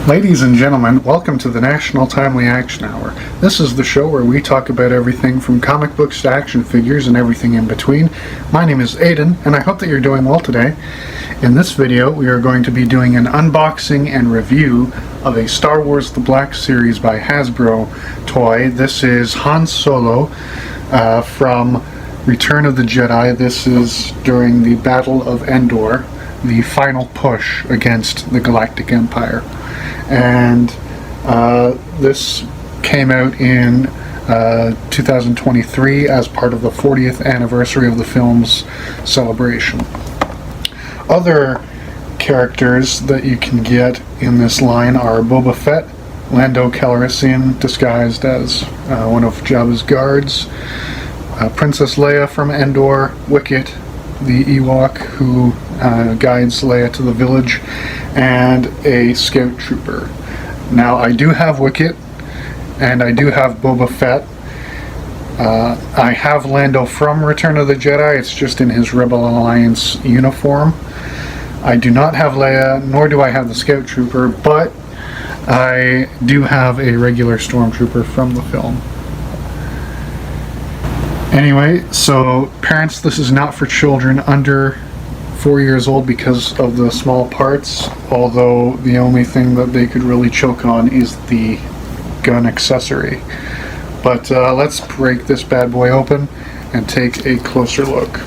Ladies and gentlemen, welcome to the National Timely Action Hour. This is the show where we talk about everything from comic books to action figures and everything in between. My name is Aiden, and I hope that you're doing well today. In this video, we are going to be doing an unboxing and review of a Star Wars The Black Series by Hasbro toy. This is Han Solo from Return of the Jedi. This is during the Battle of Endor, the final push against the Galactic Empire. And this came out in 2023 as part of the 40th anniversary of the film's celebration. Other characters that you can get in this line are Boba Fett, Lando Calrissian disguised as one of Jabba's guards, Princess Leia from Endor, Wicket, the Ewok who guides Leia to the village, and a scout trooper. Now, I do have Wicket, and I do have Boba Fett. I have Lando from Return of the Jedi, it's just in his Rebel Alliance uniform. I do not have Leia, nor do I have the scout trooper, but I do have a regular stormtrooper from the film. Anyway, so parents, this is not for children under 4 years old because of the small parts, although the only thing that they could really choke on is the gun accessory. But let's break this bad boy open and take a closer look.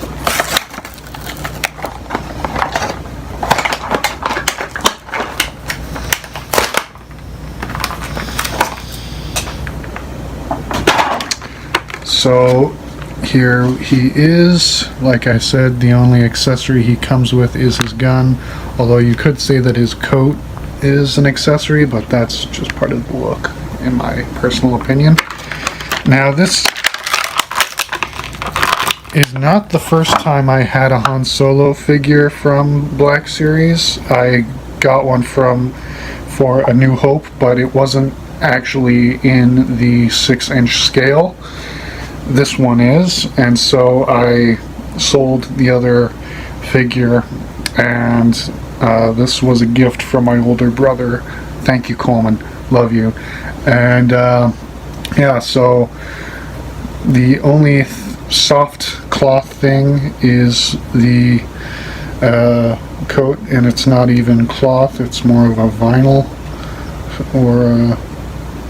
So here he is. Like I said, the only accessory he comes with is his gun, although you could say that his coat is an accessory, but that's just part of the look, in my personal opinion. Now, this is not the first time I had a Han Solo figure from Black Series. I got one for A New Hope, but it wasn't actually in the 6-inch scale. This one is, and so I sold the other figure, and this was a gift from my older brother. Thank you, Coleman. Love you. And yeah, so the only soft cloth thing is the coat, and it's not even cloth, it's more of a vinyl or a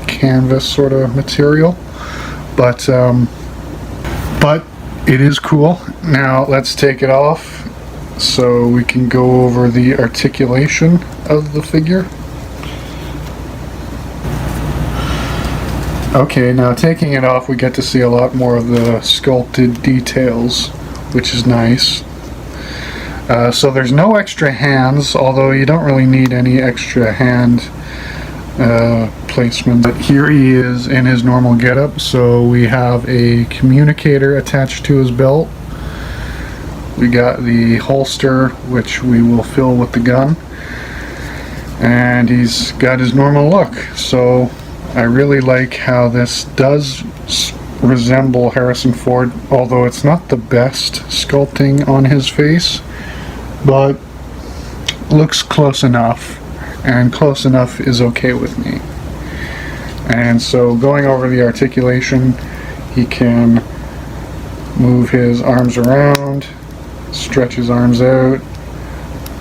canvas sort of material. But it is cool. Now let's take it off so we can go over the articulation of the figure. Okay, now taking it off, we get to see a lot more of the sculpted details, which is nice. So there's no extra hands, although you don't really need any extra hand placement. But here he is in his normal getup. So we have a communicator attached to his belt. We got the holster, which we will fill with the gun, and he's got his normal look. So I really like how this does resemble Harrison Ford, although it's not the best sculpting on his face, but looks close enough. And close enough is okay with me. And so going over the articulation, he can move his arms around, stretch his arms out,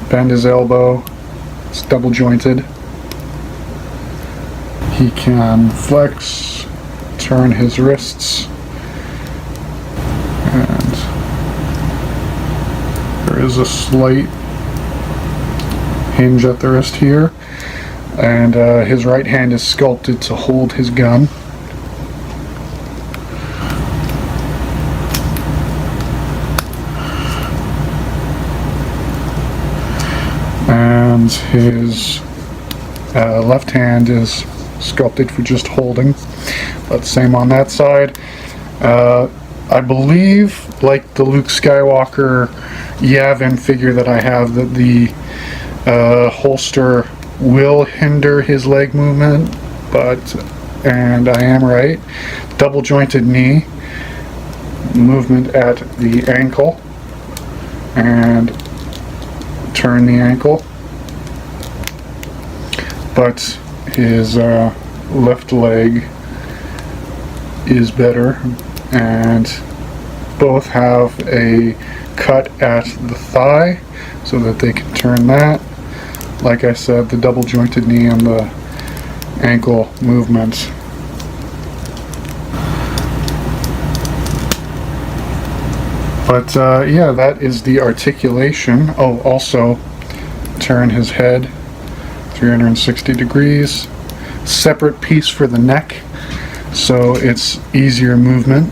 bend his elbow. It's double jointed. He can flex, turn his wrists, and there is a slight hinge at the wrist here, and his right hand is sculpted to hold his gun. And his left hand is sculpted for just holding, but same on that side. I believe, like the Luke Skywalker Yavin figure that I have, that the holster will hinder his leg movement, and I am right. Double jointed knee, movement at the ankle, and turn the ankle. but his left leg is better, and both have a cut at the thigh so that they can turn that. Like I said, the double jointed knee and the ankle movement. But yeah, that is the articulation. Oh, also turn his head 360 degrees. Separate piece for the neck, so it's easier movement.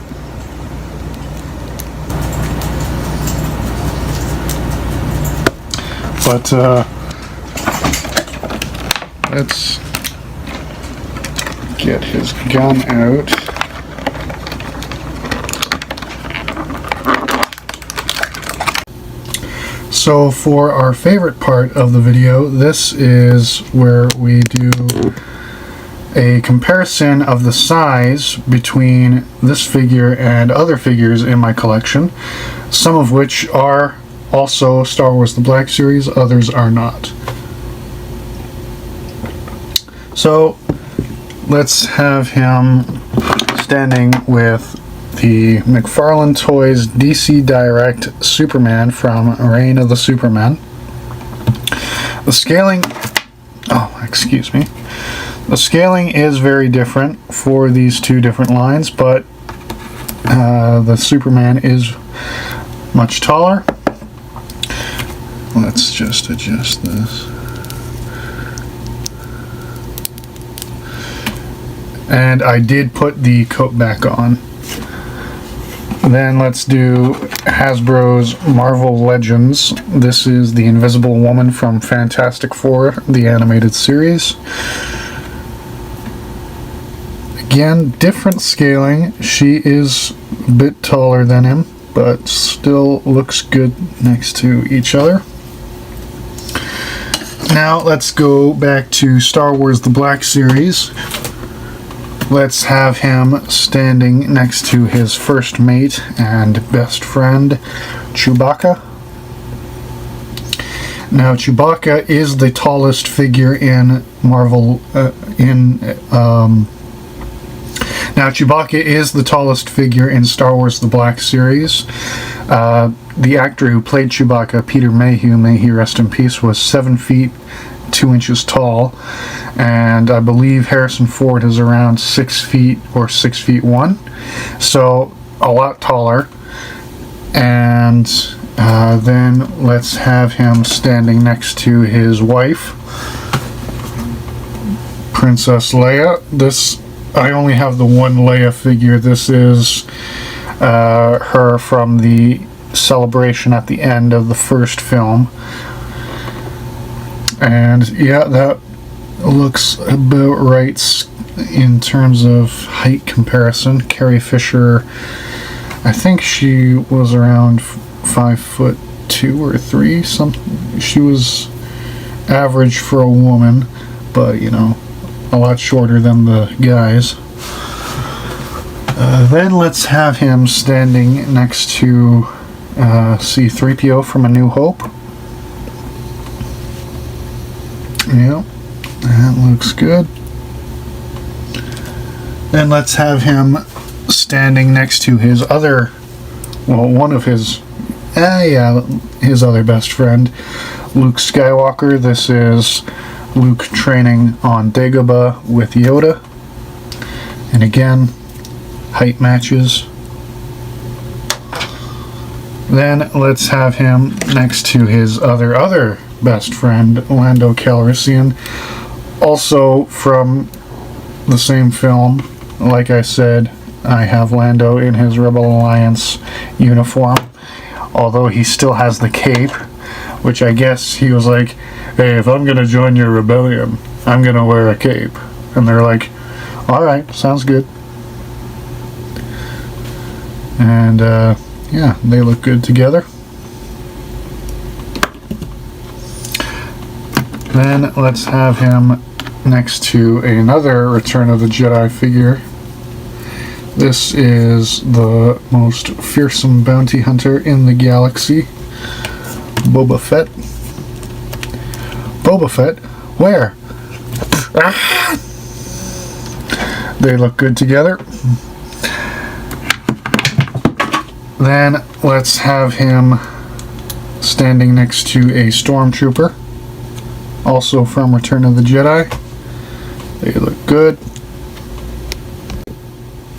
But let's get his gun out. So for our favorite part of the video, this is where we do a comparison of the size between this figure and other figures in my collection, some of which are also Star Wars The Black Series, others are not. So let's have him standing with the McFarlane Toys DC Direct Superman from Reign of the Supermen. The scaling, the scaling is very different for these two different lines, but the Superman is much taller. Let's just adjust this. And I did put the coat back on. Then let's do Hasbro's Marvel Legends. This is the Invisible Woman from Fantastic Four, the animated series. Again, different scaling. She is a bit taller than him, but still looks good next to each other. Now let's go back to Star Wars The Black Series. Let's have him standing next to his first mate and best friend, Chewbacca. Now Chewbacca is the tallest figure in Marvel, Now Chewbacca is the tallest figure in Star Wars The Black Series. The actor who played Chewbacca, Peter Mayhew, may he rest in peace, was 7 feet 2 inches tall, and I believe Harrison Ford is around 6 feet or 6 feet 1, so a lot taller. And then let's have him standing next to his wife, Princess Leia. I only have the one Leia figure. This is her from the celebration at the end of the first film. And yeah, that looks about right in terms of height comparison. Carrie Fisher, I think she was around 5'2" or 3". She was average for a woman, but you know, a lot shorter than the guys. Then let's have him standing next to C-3PO from A New Hope. Yeah, that looks good. Then let's have him standing next to his other, well, one of his, his other best friend, Luke Skywalker. This is Luke training on Dagobah with Yoda. And again, height matches. Then let's have him next to his other best friend, Lando Calrissian, also from the same film. Like I said, I have Lando in his Rebel Alliance uniform, although he still has the cape, which I guess he was like, hey, if I'm gonna join your rebellion, I'm gonna wear a cape. And they're like, alright, sounds good. And yeah, they look good together. Then let's have him next to another Return of the Jedi figure. This is the most fearsome bounty hunter in the galaxy, Boba Fett. Boba Fett? Where? Ah! They look good together. Then let's have him standing next to a stormtrooper, also from Return of the Jedi. They look good.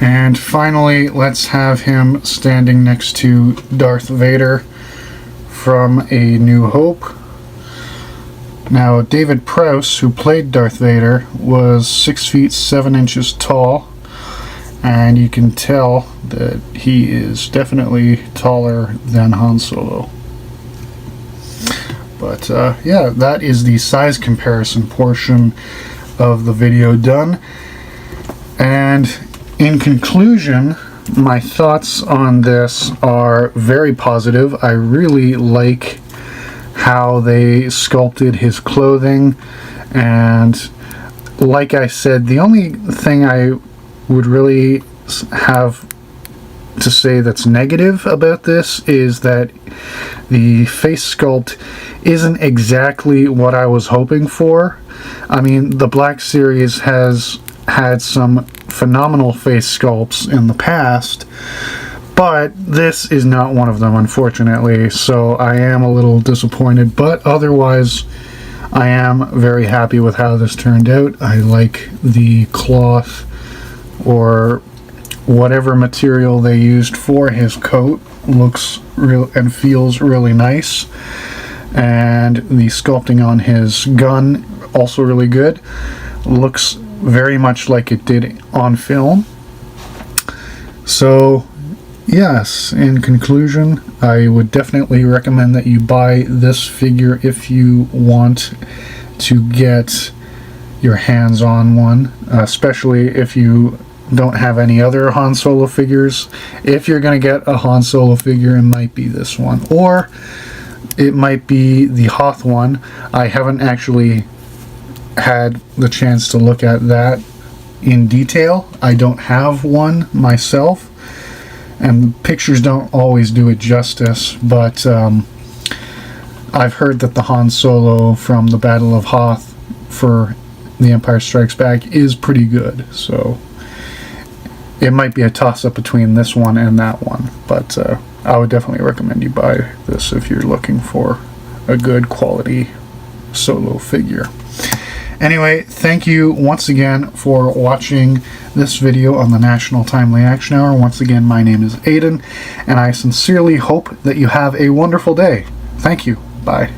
And finally, let's have him standing next to Darth Vader from A New Hope. Now, David Prowse, who played Darth Vader, was 6 feet 7 inches tall, and you can tell that he is definitely taller than Han Solo. But yeah, that is the size comparison portion of the video done. And in conclusion, my thoughts on this are very positive. I really like how they sculpted his clothing, and like I said, the only thing I would really have to say that's negative about this is that the face sculpt isn't exactly what I was hoping for. I mean, the Black Series has had some phenomenal face sculpts in the past, but this is not one of them, unfortunately, so I am a little disappointed, but otherwise I am very happy with how this turned out. I like the cloth, or whatever material they used for his coat, looks real and feels really nice, and the sculpting on his gun also really good. Looks very much like it did on film. So yes, in conclusion, I would definitely recommend that you buy this figure if you want to get your hands on one, especially if you don't have any other Han Solo figures. If you're going to get a Han Solo figure, it might be this one, or it might be the Hoth one. I haven't actually had the chance to look at that in detail. I don't have one myself, and pictures don't always do it justice, but I've heard that the Han Solo from the Battle of Hoth for The Empire Strikes Back is pretty good, so it might be a toss-up between this one and that one, but I would definitely recommend you buy this if you're looking for a good quality Solo figure. Anyway, thank you once again for watching this video on the National Timely Action Hour. Once again, my name is Aiden, and I sincerely hope that you have a wonderful day. Thank you. Bye.